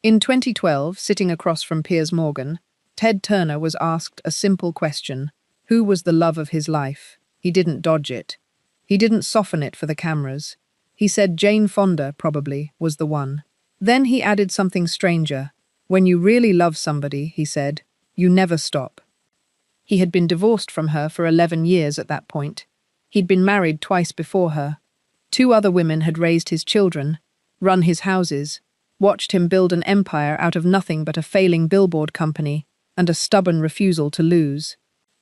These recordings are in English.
In 2012, sitting across from Piers Morgan, Ted Turner was asked a simple question: who was the love of his life? He didn't dodge it. He didn't soften it for the cameras. He said Jane Fonda, probably, was the one. Then he added something stranger. When you really love somebody, he said, you never stop. He had been divorced from her for 11 years at that point. He'd been married twice before her. 2 other women had raised his children, run his houses, watched him build an empire out of nothing but a failing billboard company and a stubborn refusal to lose.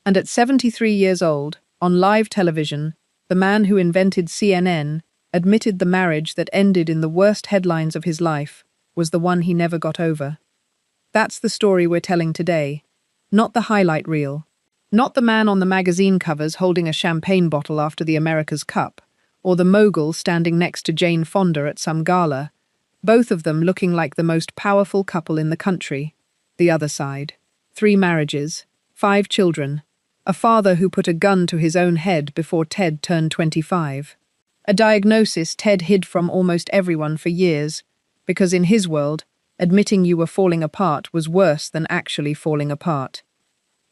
And at 73 years old, on live television, the man who invented CNN admitted the marriage that ended in the worst headlines of his life was the one he never got over. That's the story we're telling today, not the highlight reel, not the man on the magazine covers holding a champagne bottle after the America's Cup, or the mogul standing next to Jane Fonda at some gala, both of them looking like the most powerful couple in the country. The other side. 3 marriages, 5 children, a father who put a gun to his own head before Ted turned 25. A diagnosis Ted hid from almost everyone for years, because in his world, admitting you were falling apart was worse than actually falling apart.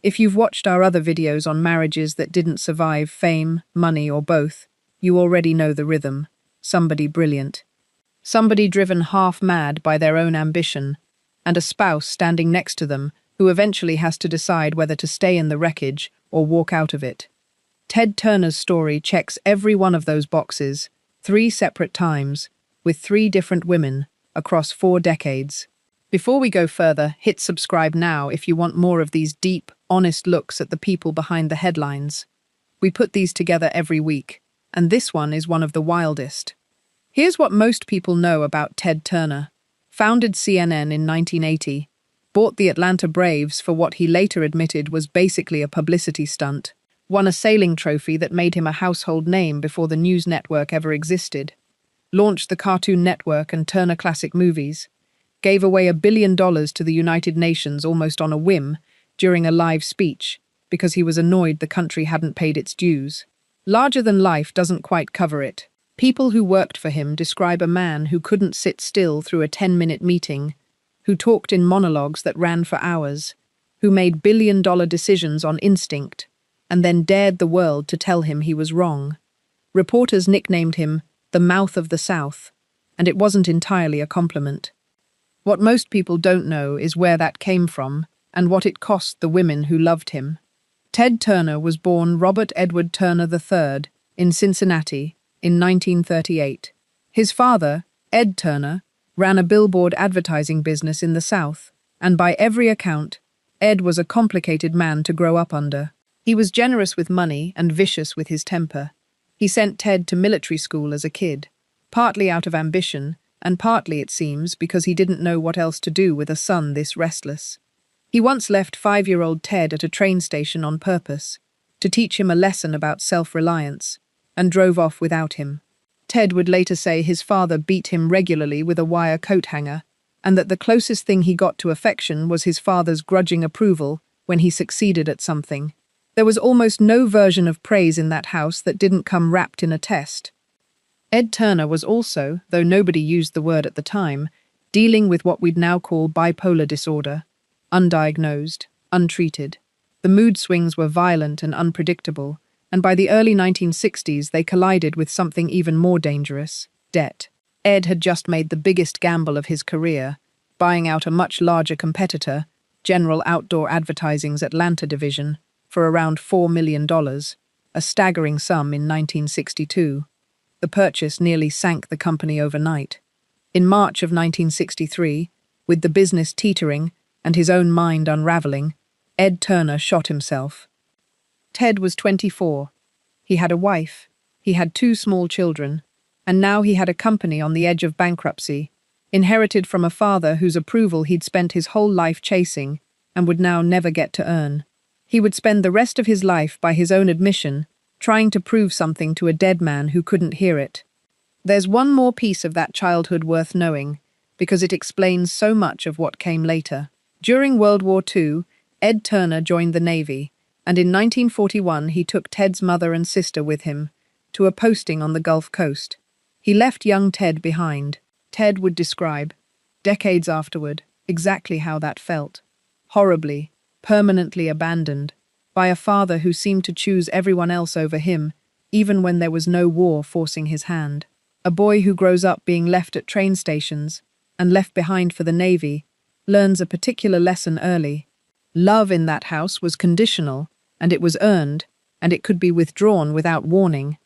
If you've watched our other videos on marriages that didn't survive fame, money, or both, you already know the rhythm. Somebody brilliant. Somebody driven half mad by their own ambition, and a spouse standing next to them who eventually has to decide whether to stay in the wreckage or walk out of it. Ted Turner's story checks every one of those boxes, 3 separate times, with 3 different women, across 4 decades. Before we go further, hit subscribe now if you want more of these deep, honest looks at the people behind the headlines. We put these together every week, and this one is one of the wildest. Here's what most people know about Ted Turner. Founded CNN in 1980, bought the Atlanta Braves for what he later admitted was basically a publicity stunt, won a sailing trophy that made him a household name before the news network ever existed, launched the Cartoon Network and Turner Classic Movies, gave away $1 billion to the United Nations almost on a whim during a live speech because he was annoyed the country hadn't paid its dues. Larger than life doesn't quite cover it. People who worked for him describe a man who couldn't sit still through a 10-minute meeting, who talked in monologues that ran for hours, who made billion-dollar decisions on instinct, and then dared the world to tell him he was wrong. Reporters nicknamed him the mouth of the South, and it wasn't entirely a compliment. What most people don't know is where that came from and what it cost the women who loved him. Ted Turner was born Robert Edward Turner III in Cincinnati in 1938. His father, Ed Turner, ran a billboard advertising business in the South, and by every account, Ed was a complicated man to grow up under. He was generous with money and vicious with his temper. He sent Ted to military school as a kid, partly out of ambition, and partly, it seems, because he didn't know what else to do with a son this restless. He once left 5-year-old Ted at a train station on purpose, to teach him a lesson about self-reliance, and drove off without him. Ted would later say his father beat him regularly with a wire coat hanger, and that the closest thing he got to affection was his father's grudging approval when he succeeded at something. There was almost no version of praise in that house that didn't come wrapped in a test. Ed Turner was also, though nobody used the word at the time, dealing with what we'd now call bipolar disorder, undiagnosed, untreated. The mood swings were violent and unpredictable, and by the early 1960s they collided with something even more dangerous: debt. Ed had just made the biggest gamble of his career, buying out a much larger competitor, General Outdoor Advertising's Atlanta division, for around $4 million, a staggering sum in 1962. The purchase nearly sank the company overnight. In March of 1963, with the business teetering and his own mind unraveling, Ed Turner shot himself. Ted was 24. He had a wife, he had 2 small children, and now he had a company on the edge of bankruptcy, inherited from a father whose approval he'd spent his whole life chasing and would now never get to earn. He would spend the rest of his life, by his own admission, trying to prove something to a dead man who couldn't hear it. There's one more piece of that childhood worth knowing, because it explains so much of what came later. During World War II, Ed Turner joined the Navy, and in 1941 he took Ted's mother and sister with him to a posting on the Gulf Coast. He left young Ted behind. Ted would describe, Decades afterward, exactly how that felt. Horribly, permanently abandoned, by a father who seemed to choose everyone else over him, even when there was no war forcing his hand. A boy who grows up being left at train stations and left behind for the Navy learns a particular lesson early. Love in that house was conditional, and it was earned, and it could be withdrawn without warning.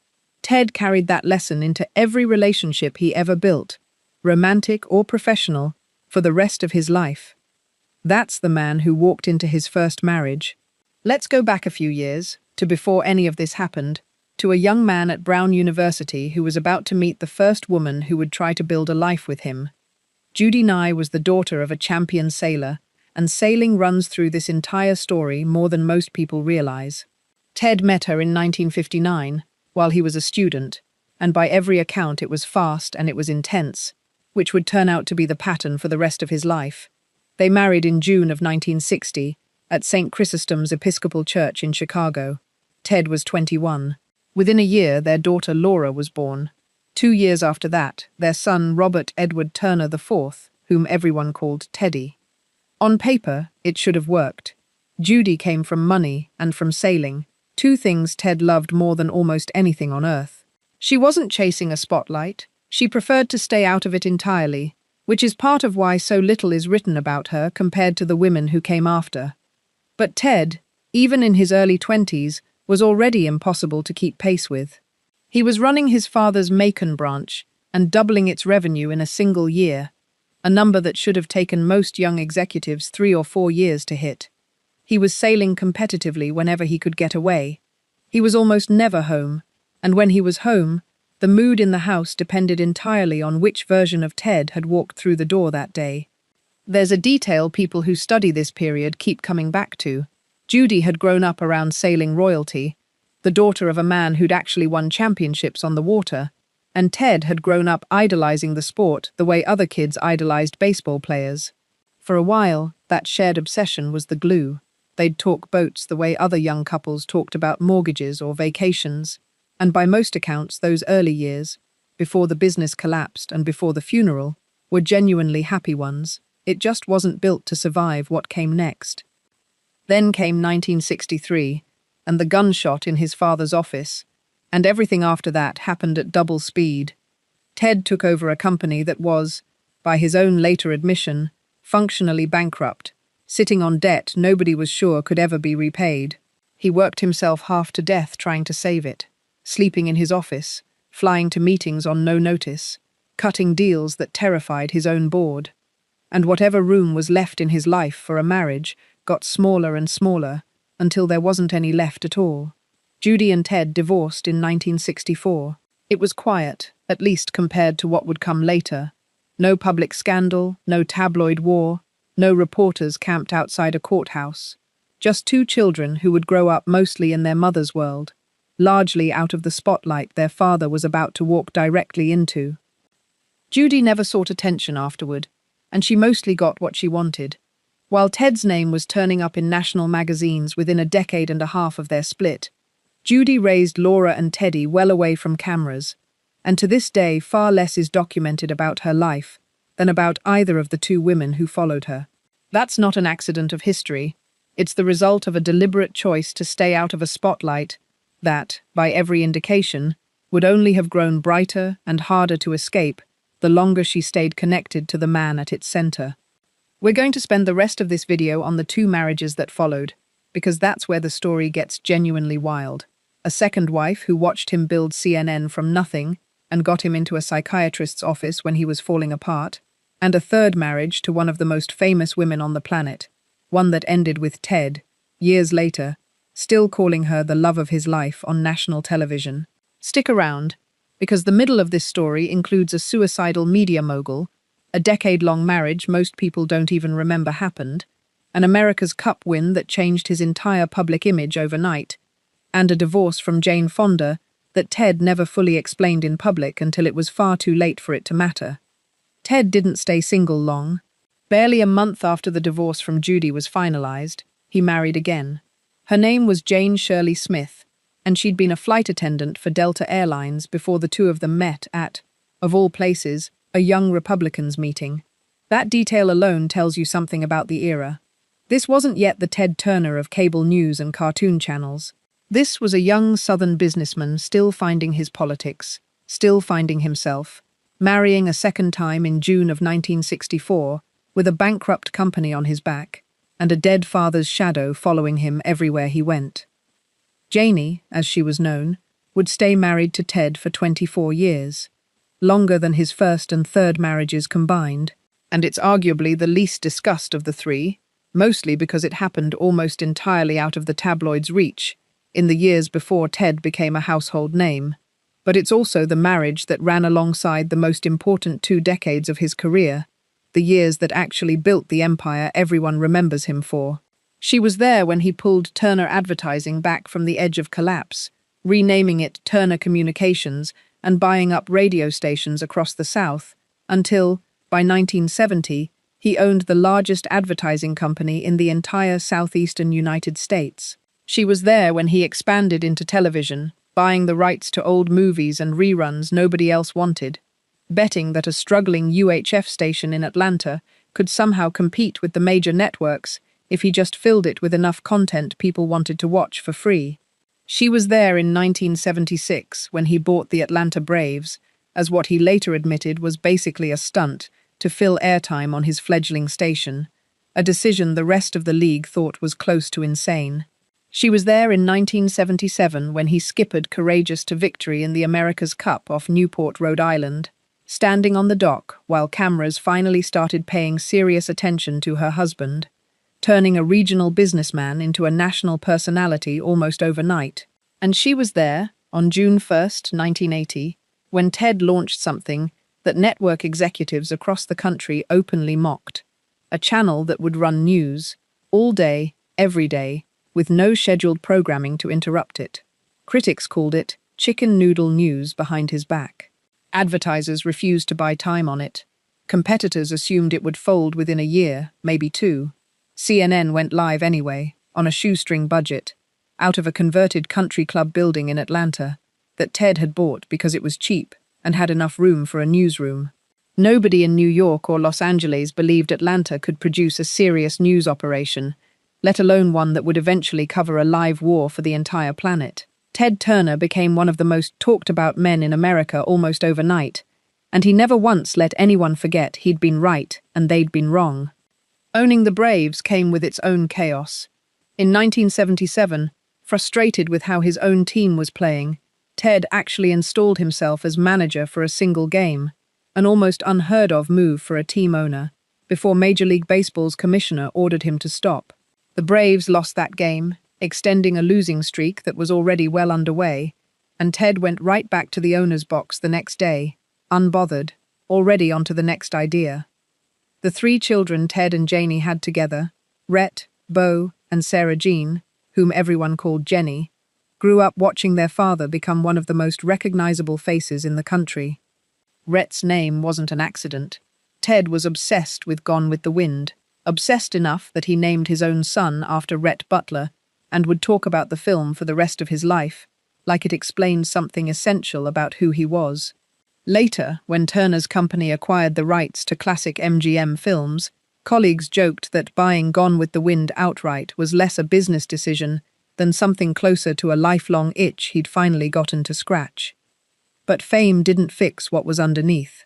Ted carried that lesson into every relationship he ever built, romantic or professional, for the rest of his life. That's the man who walked into his first marriage. Let's go back a few years, to before any of this happened, to a young man at Brown University who was about to meet the first woman who would try to build a life with him. Judy Nye was the daughter of a champion sailor, and sailing runs through this entire story more than most people realize. Ted met her in 1959, while he was a student, and by every account it was fast and it was intense, which would turn out to be the pattern for the rest of his life. They married in June of 1960 at St. Chrysostom's Episcopal Church in Chicago. Ted was 21. Within a year, their daughter Laura was born. 2 years after that, their son Robert Edward Turner IV, whom everyone called Teddy. On paper, it should have worked. Judy came from money and from sailing, two things Ted loved more than almost anything on earth. She wasn't chasing a spotlight. She preferred to stay out of it entirely, which is part of why so little is written about her compared to the women who came after. But Ted, even in his early 20s, was already impossible to keep pace with. He was running his father's Macon branch and doubling its revenue in a single year, a number that should have taken most young executives 3 or 4 years to hit. He was sailing competitively whenever he could get away. He was almost never home, and when he was home, the mood in the house depended entirely on which version of Ted had walked through the door that day. There's a detail people who study this period keep coming back to. Judy had grown up around sailing royalty, the daughter of a man who'd actually won championships on the water, and Ted had grown up idolizing the sport the way other kids idolized baseball players. For a while, that shared obsession was the glue. They'd talk boats the way other young couples talked about mortgages or vacations, and by most accounts, those early years, before the business collapsed and before the funeral, were genuinely happy ones. It just wasn't built to survive what came next. Then came 1963, and the gunshot in his father's office, and everything after that happened at double speed. Ted took over a company that was, by his own later admission, functionally bankrupt, sitting on debt nobody was sure could ever be repaid. He worked himself half to death trying to save it, sleeping in his office, flying to meetings on no notice, cutting deals that terrified his own board. And whatever room was left in his life for a marriage got smaller and smaller until there wasn't any left at all. Judy and Ted divorced in 1964. It was quiet, at least compared to what would come later. No public scandal, no tabloid war, no reporters camped outside a courthouse. Just 2 children who would grow up mostly in their mother's world, largely out of the spotlight their father was about to walk directly into. Judy never sought attention afterward, and she mostly got what she wanted. While Ted's name was turning up in national magazines within a decade and a half of their split, Judy raised Laura and Teddy well away from cameras, and to this day far less is documented about her life than about either of the 2 women who followed her. That's not an accident of history. It's the result of a deliberate choice to stay out of a spotlight that, by every indication, would only have grown brighter and harder to escape the longer she stayed connected to the man at its center. We're going to spend the rest of this video on the 2 marriages that followed, because that's where the story gets genuinely wild. A second wife who watched him build CNN from nothing and got him into a psychiatrist's office when he was falling apart, and a third marriage to one of the most famous women on the planet, one that ended with Ted, years later, still calling her the love of his life on national television. Stick around, because the middle of this story includes a suicidal media mogul, a decade-long marriage most people don't even remember happened, an America's Cup win that changed his entire public image overnight, and a divorce from Jane Fonda that Ted never fully explained in public until it was far too late for it to matter. Ted didn't stay single long. Barely a month after the divorce from Judy was finalized, he married again. Her name was Jane Shirley Smith, and she'd been a flight attendant for Delta Airlines before the 2 of them met at, of all places, a Young Republicans meeting. That detail alone tells you something about the era. This wasn't yet the Ted Turner of cable news and cartoon channels. This was a young Southern businessman still finding his politics, still finding himself, marrying a second time in June of 1964, with a bankrupt company on his back, and a dead father's shadow following him everywhere he went. Janie, as she was known, would stay married to Ted for 24 years, longer than his first and third marriages combined, and it's arguably the least discussed of the three, mostly because it happened almost entirely out of the tabloids' reach, in the years before Ted became a household name. But it's also the marriage that ran alongside the most important 2 decades of his career, the years that actually built the empire everyone remembers him for. She was there when he pulled Turner Advertising back from the edge of collapse, renaming it Turner Communications and buying up radio stations across the South, until, by 1970, he owned the largest advertising company in the entire southeastern United States. She was there when he expanded into television, buying the rights to old movies and reruns nobody else wanted, betting that a struggling UHF station in Atlanta could somehow compete with the major networks if he just filled it with enough content people wanted to watch for free. She was there in 1976 when he bought the Atlanta Braves, as what he later admitted was basically a stunt to fill airtime on his fledgling station, a decision the rest of the league thought was close to insane. She was there in 1977 when he skippered Courageous to victory in the America's Cup off Newport, Rhode Island, standing on the dock while cameras finally started paying serious attention to her husband, turning a regional businessman into a national personality almost overnight. And she was there, on June 1st, 1980, when Ted launched something that network executives across the country openly mocked, a channel that would run news, all day, every day, with no scheduled programming to interrupt it. Critics called it chicken noodle news behind his back. Advertisers refused to buy time on it. Competitors assumed it would fold within a year, maybe 2. CNN went live anyway, on a shoestring budget, out of a converted country club building in Atlanta that Ted had bought because it was cheap and had enough room for a newsroom. Nobody in New York or Los Angeles believed Atlanta could produce a serious news operation, let alone one that would eventually cover a live war for the entire planet. Ted Turner became one of the most talked-about men in America almost overnight, and he never once let anyone forget he'd been right and they'd been wrong. Owning the Braves came with its own chaos. In 1977, frustrated with how his own team was playing, Ted actually installed himself as manager for a single game, an almost unheard-of move for a team owner, before Major League Baseball's commissioner ordered him to stop. The Braves lost that game, extending a losing streak that was already well underway, and Ted went right back to the owner's box the next day, unbothered, already onto the next idea. The 3 children Ted and Janie had together, Rhett, Bo, and Sarah Jean, whom everyone called Jenny, grew up watching their father become one of the most recognizable faces in the country. Rhett's name wasn't an accident. Ted was obsessed with Gone with the Wind, obsessed enough that he named his own son after Rhett Butler and would talk about the film for the rest of his life, like it explained something essential about who he was. Later, when Turner's company acquired the rights to classic MGM films, colleagues joked that buying Gone with the Wind outright was less a business decision than something closer to a lifelong itch he'd finally gotten to scratch. But fame didn't fix what was underneath.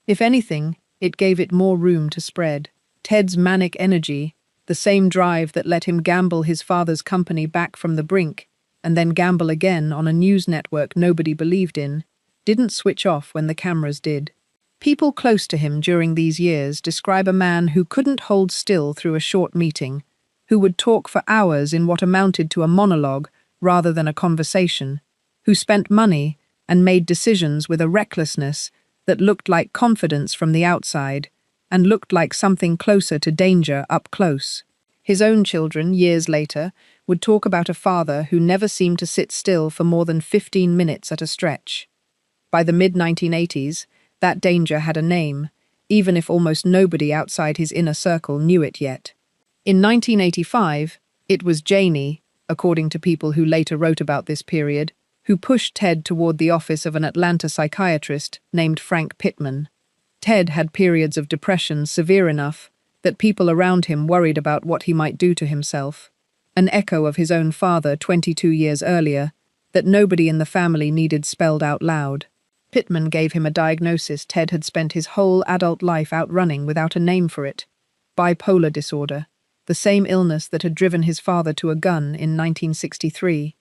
If anything, it gave it more room to spread. Ted's manic energy, the same drive that let him gamble his father's company back from the brink, and then gamble again on a news network nobody believed in, didn't switch off when the cameras did. People close to him during these years describe a man who couldn't hold still through a short meeting, who would talk for hours in what amounted to a monologue rather than a conversation, who spent money and made decisions with a recklessness that looked like confidence from the outside and looked like something closer to danger up close. His own children, years later, would talk about a father who never seemed to sit still for more than 15 minutes at a stretch. By the mid-1980s, that danger had a name, even if almost nobody outside his inner circle knew it yet. In 1985, it was Janie, according to people who later wrote about this period, who pushed Ted toward the office of an Atlanta psychiatrist named Frank Pittman. Ted had periods of depression severe enough that people around him worried about what he might do to himself, an echo of his own father 22 years earlier, that nobody in the family needed spelled out loud. Pittman gave him a diagnosis Ted had spent his whole adult life outrunning without a name for it: bipolar disorder, the same illness that had driven his father to a gun in 1963.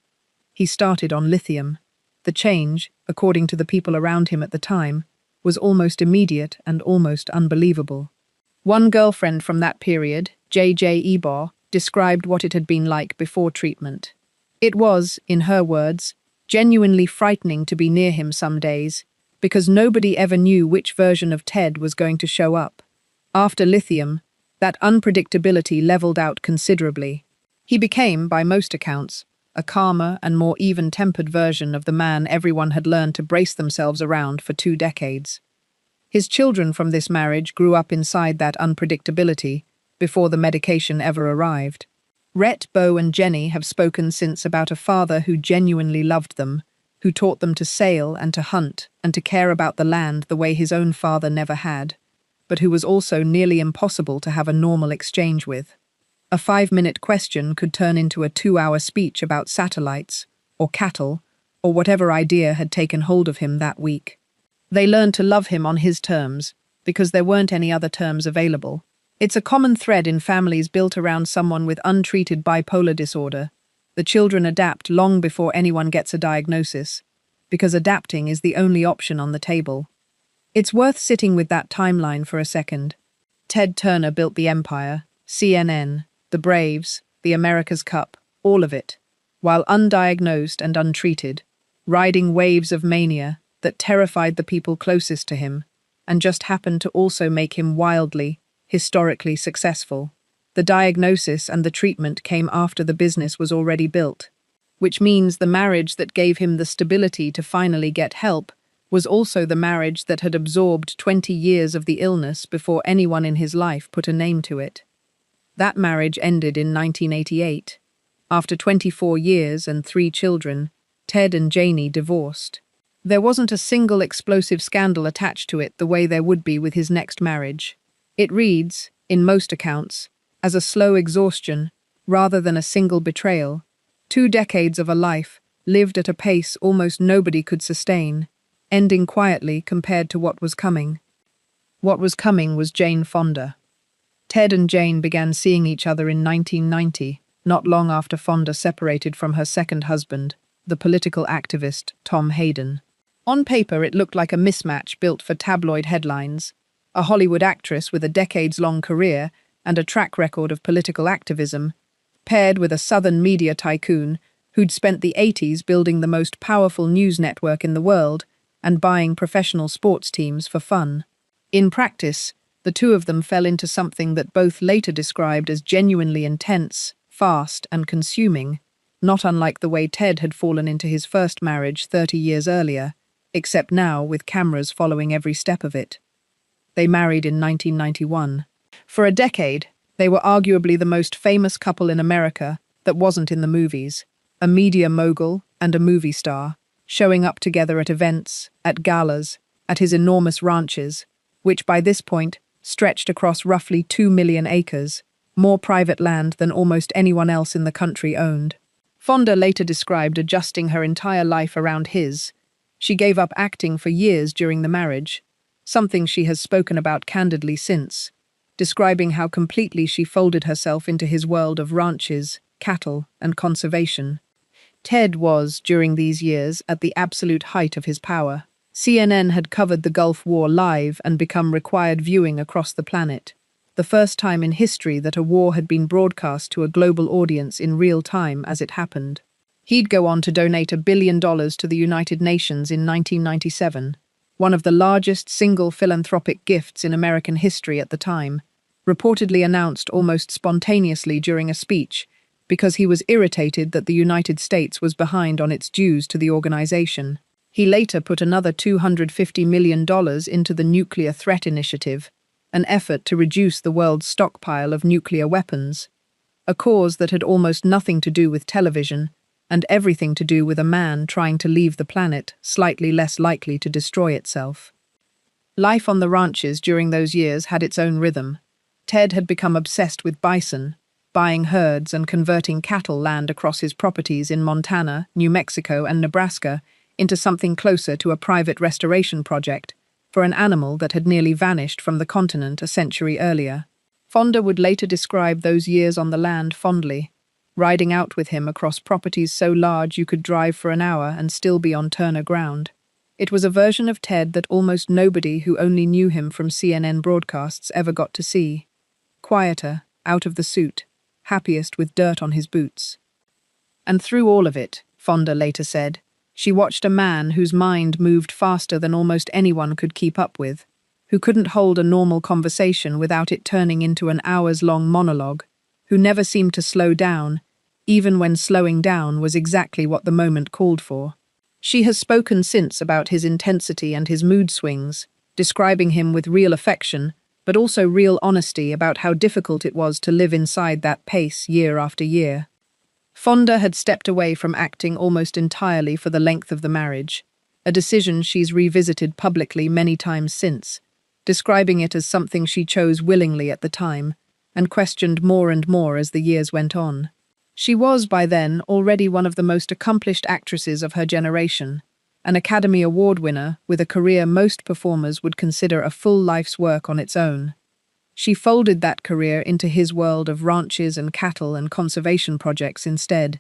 He started on lithium. The change, according to the people around him at the time, was almost immediate and almost unbelievable. One girlfriend from that period, J.J. Ebo, described what it had been like before treatment. It was, in her words, genuinely frightening to be near him some days, because nobody ever knew which version of Ted was going to show up. After lithium, that unpredictability leveled out considerably. He became, by most accounts, a calmer and more even-tempered version of the man everyone had learned to brace themselves around for 2 decades. His children from this marriage grew up inside that unpredictability before the medication ever arrived. Rhett, Bo, and Jenny have spoken since about a father who genuinely loved them, who taught them to sail and to hunt and to care about the land the way his own father never had, but who was also nearly impossible to have a normal exchange with. A 5-minute question could turn into a 2-hour speech about satellites, or cattle, or whatever idea had taken hold of him that week. They learned to love him on his terms, because there weren't any other terms available. It's a common thread in families built around someone with untreated bipolar disorder. The children adapt long before anyone gets a diagnosis, because adapting is the only option on the table. It's worth sitting with that timeline for a second. Ted Turner built the empire, CNN, the Braves, the America's Cup, all of it, while undiagnosed and untreated, riding waves of mania that terrified the people closest to him, and just happened to also make him wildly, historically successful. The diagnosis and the treatment came after the business was already built, which means the marriage that gave him the stability to finally get help was also the marriage that had absorbed 20 years of the illness before anyone in his life put a name to it. That marriage ended in 1988. After 24 years and 3 children, Ted and Janie divorced. There wasn't a single explosive scandal attached to it the way there would be with his next marriage. It reads, in most accounts, as a slow exhaustion rather than a single betrayal. 2 decades of a life lived at a pace almost nobody could sustain, ending quietly compared to what was coming. What was coming was Jane Fonda. Ted and Jane began seeing each other in 1990, not long after Fonda separated from her second husband, the political activist Tom Hayden. On paper, it looked like a mismatch built for tabloid headlines. A Hollywood actress with a decades-long career and a track record of political activism, paired with a southern media tycoon who'd spent the 80s building the most powerful news network in the world and buying professional sports teams for fun. In practice, the two of them fell into something that both later described as genuinely intense, fast, and consuming, not unlike the way Ted had fallen into his first marriage 30 years earlier, except now with cameras following every step of it. They married in 1991. For a decade, they were arguably the most famous couple in America that wasn't in the movies, a media mogul and a movie star, showing up together at events, at galas, at his enormous ranches, which by this point stretched across roughly 2 million acres, more private land than almost anyone else in the country owned. Fonda later described adjusting her entire life around his. She gave up acting for years during the marriage, something she has spoken about candidly since, describing how completely she folded herself into his world of ranches, cattle, and conservation. Ted was, during these years, at the absolute height of his power. CNN had covered the Gulf War live and become required viewing across the planet, the first time in history that a war had been broadcast to a global audience in real time as it happened. He'd go on to donate $1 billion to the United Nations in 1997, one of the largest single philanthropic gifts in American history at the time, reportedly announced almost spontaneously during a speech because he was irritated that the United States was behind on its dues to the organization. He later put another $250 million into the Nuclear Threat Initiative, an effort to reduce the world's stockpile of nuclear weapons, a cause that had almost nothing to do with television and everything to do with a man trying to leave the planet slightly less likely to destroy itself. Life on the ranches during those years had its own rhythm. Ted had become obsessed with bison, buying herds and converting cattle land across his properties in Montana, New Mexico, and Nebraska into something closer to a private restoration project for an animal that had nearly vanished from the continent a century earlier. Fonda would later describe those years on the land fondly, riding out with him across properties so large you could drive for an hour and still be on Turner ground. It was a version of Ted that almost nobody who only knew him from CNN broadcasts ever got to see. Quieter, out of the suit, happiest with dirt on his boots. And through all of it, Fonda later said, she watched a man whose mind moved faster than almost anyone could keep up with, who couldn't hold a normal conversation without it turning into an hours-long monologue, who never seemed to slow down, even when slowing down was exactly what the moment called for. She has spoken since about his intensity and his mood swings, describing him with real affection, but also real honesty about how difficult it was to live inside that pace year after year. Fonda had stepped away from acting almost entirely for the length of the marriage, a decision she's revisited publicly many times since, describing it as something she chose willingly at the time, and questioned more and more as the years went on. She was, by then, already one of the most accomplished actresses of her generation, an Academy Award winner with a career most performers would consider a full life's work on its own. She folded that career into his world of ranches and cattle and conservation projects instead,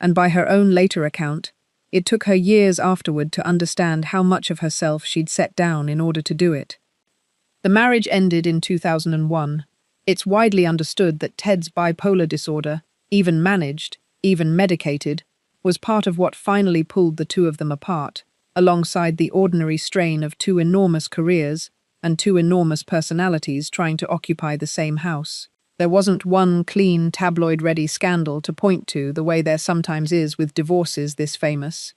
and by her own later account, it took her years afterward to understand how much of herself she'd set down in order to do it. The marriage ended in 2001. It's widely understood that Ted's bipolar disorder, even managed, even medicated, was part of what finally pulled the two of them apart, alongside the ordinary strain of two enormous careers and two enormous personalities trying to occupy the same house. There wasn't one clean, tabloid-ready scandal to point to the way there sometimes is with divorces this famous.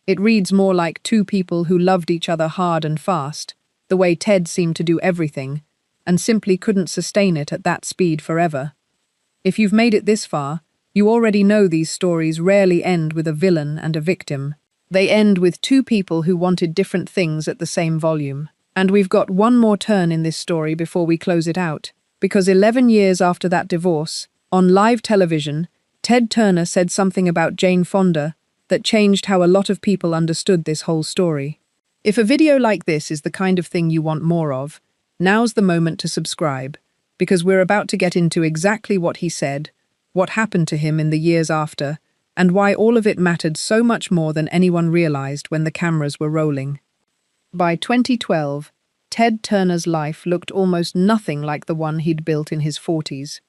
It reads more like two people who loved each other hard and fast, the way Ted seemed to do everything, and simply couldn't sustain it at that speed forever. If you've made it this far, you already know these stories rarely end with a villain and a victim. They end with two people who wanted different things at the same volume. And we've got one more turn in this story before we close it out, because 11 years after that divorce, on live television, Ted Turner said something about Jane Fonda that changed how a lot of people understood this whole story. If a video like this is the kind of thing you want more of, now's the moment to subscribe, because we're about to get into exactly what he said, what happened to him in the years after, and why all of it mattered so much more than anyone realized when the cameras were rolling. By 2012, Ted Turner's life looked almost nothing like the one he'd built in his 40s.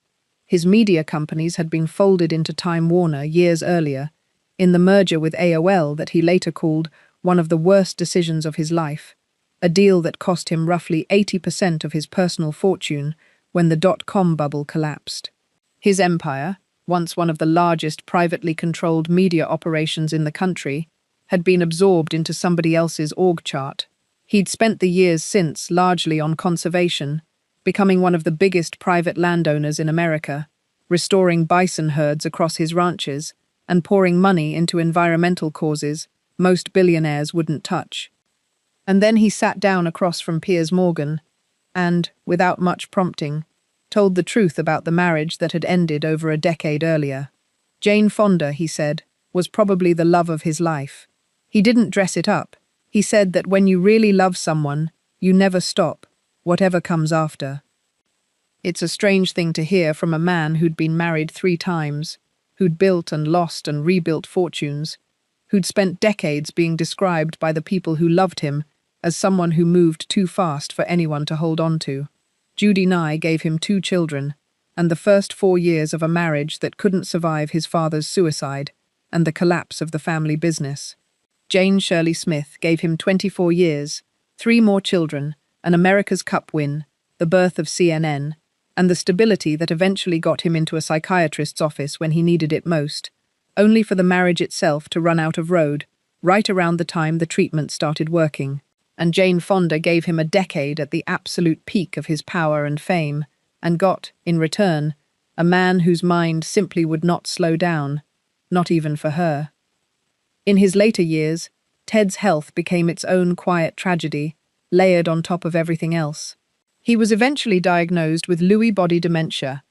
His media companies had been folded into Time Warner years earlier, in the merger with AOL that he later called one of the worst decisions of his life, a deal that cost him roughly 80% of his personal fortune when the dot-com bubble collapsed. His empire, once one of the largest privately controlled media operations in the country, had been absorbed into somebody else's org chart. He'd spent the years since largely on conservation, becoming one of the biggest private landowners in America, restoring bison herds across his ranches, and pouring money into environmental causes most billionaires wouldn't touch. And then he sat down across from Piers Morgan and, without much prompting, told the truth about the marriage that had ended over a decade earlier. Jane Fonda, he said, was probably the love of his life. He didn't dress it up. He said that when you really love someone, you never stop, whatever comes after. It's a strange thing to hear from a man who'd been married 3 times, who'd built and lost and rebuilt fortunes, who'd spent decades being described by the people who loved him as someone who moved too fast for anyone to hold on to. Judy Nye gave him 2 children, and the first 4 years of a marriage that couldn't survive his father's suicide and the collapse of the family business. Jane Shirley Smith gave him 24 years, 3 more children, an America's Cup win, the birth of CNN, and the stability that eventually got him into a psychiatrist's office when he needed it most, only for the marriage itself to run out of road, right around the time the treatment started working. And Jane Fonda gave him a decade at the absolute peak of his power and fame, and got, in return, a man whose mind simply would not slow down, not even for her. In his later years, Ted's health became its own quiet tragedy, layered on top of everything else. He was eventually diagnosed with Lewy body dementia,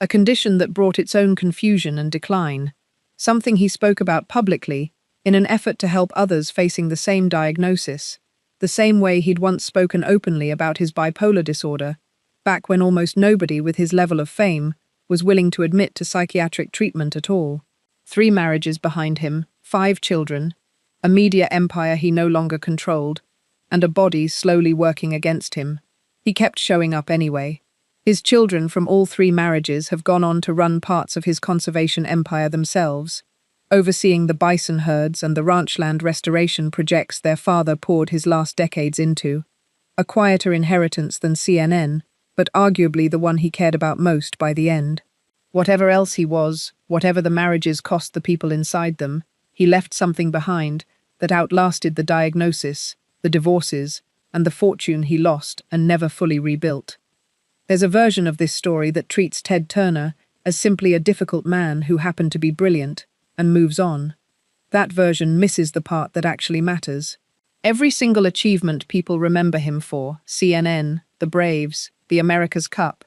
a condition that brought its own confusion and decline, something he spoke about publicly in an effort to help others facing the same diagnosis, the same way he'd once spoken openly about his bipolar disorder, back when almost nobody with his level of fame was willing to admit to psychiatric treatment at all. 3 marriages behind him, 5 children, a media empire he no longer controlled, and a body slowly working against him. He kept showing up anyway. His children from all 3 marriages have gone on to run parts of his conservation empire themselves, overseeing the bison herds and the ranchland restoration projects their father poured his last decades into. A quieter inheritance than CNN, but arguably the one he cared about most by the end. Whatever else he was, whatever the marriages cost the people inside them, he left something behind that outlasted the diagnosis, the divorces, and the fortune he lost and never fully rebuilt. There's a version of this story that treats Ted Turner as simply a difficult man who happened to be brilliant, and moves on. That version misses the part that actually matters. Every single achievement people remember him for, CNN, the Braves, the America's Cup,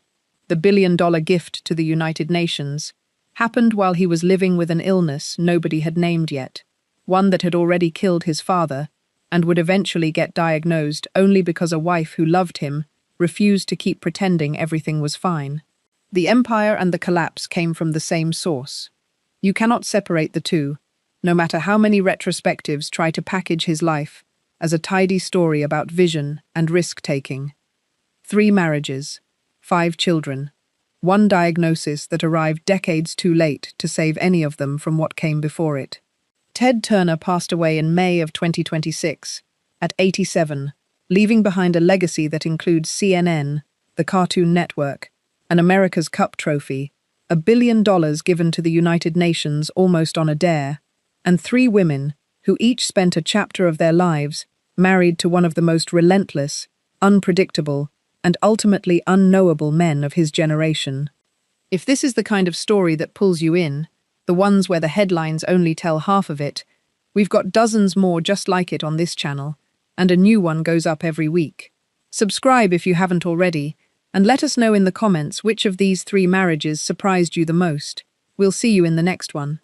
the billion-dollar gift to the United Nations, happened while he was living with an illness nobody had named yet, one that had already killed his father, and would eventually get diagnosed only because a wife who loved him refused to keep pretending everything was fine. The empire and the collapse came from the same source. You cannot separate the two, no matter how many retrospectives try to package his life as a tidy story about vision and risk-taking. 3 marriages, 5 children, 1 diagnosis that arrived decades too late to save any of them from what came before it. Ted Turner passed away in May of 2026, at 87, leaving behind a legacy that includes CNN, the Cartoon Network, an America's Cup trophy, $1 billion given to the United Nations almost on a dare, and 3 women, who each spent a chapter of their lives married to one of the most relentless, unpredictable, and ultimately unknowable men of his generation. If this is the kind of story that pulls you in, the ones where the headlines only tell half of it, we've got dozens more just like it on this channel, and a new one goes up every week. Subscribe if you haven't already, and let us know in the comments which of these 3 marriages surprised you the most. We'll see you in the next one.